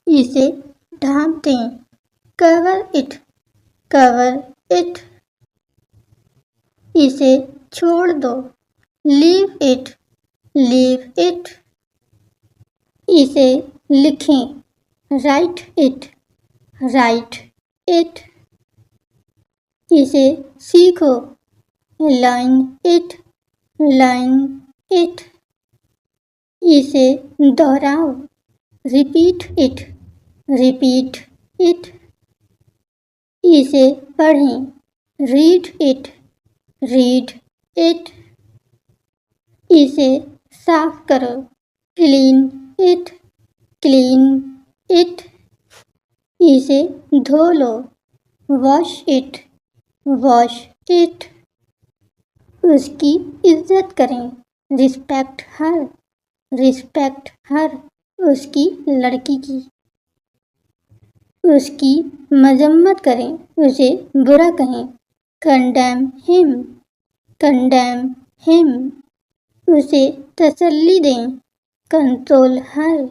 इसे ढांप दें, cover it, cover it. इसे छोड़ दो, लीव इट, लीव इट। इसे लिखें, राइट इट, राइट इट। इसे सीखो, लर्न इट, लर्न इट। इसे दोहराओ, रिपीट इट, रिपीट इट। इसे पढ़ें, रीड इट, रीड इट। इसे साफ करो, क्लीन इट, क्लीन इट। इसे धो लो, वॉश इट, वॉश इट। उसकी इज्जत करें, रिस्पेक्ट हर, रिस्पेक्ट हर। उसकी लड़की की। उसकी मजम्मत करें, उसे बुरा कहें, कंडेम हिम, कंडेम हिम। उसे तसल्ली दें, कंसोल हर,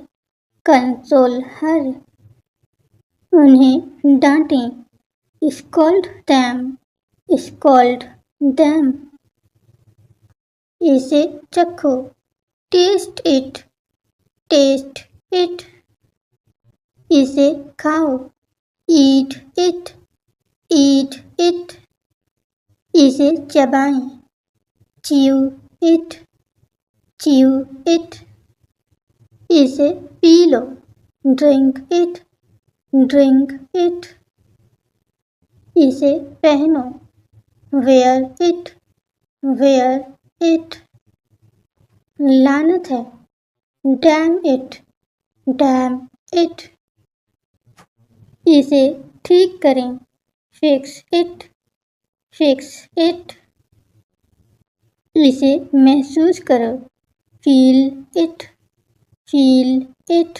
कंसोल हर। उन्हें डांटें, स्कॉल्ड दैम, स्कॉल्ड दैम। इसे चखो, टेस्ट इट, टेस्ट इट। इसे खाओ, ईट इट, ईट इट। इसे चबाएं, च्यू इट, च्यू इट। इसे P low, drink it, drink it. इसे पहनो, वेयर इट, वेयर इट। लानत है, डैम इट, डैम इट। इसे ठीक करें, फिक्स इट, फिक्स इट। इसे महसूस करो, फील इट, फील इट।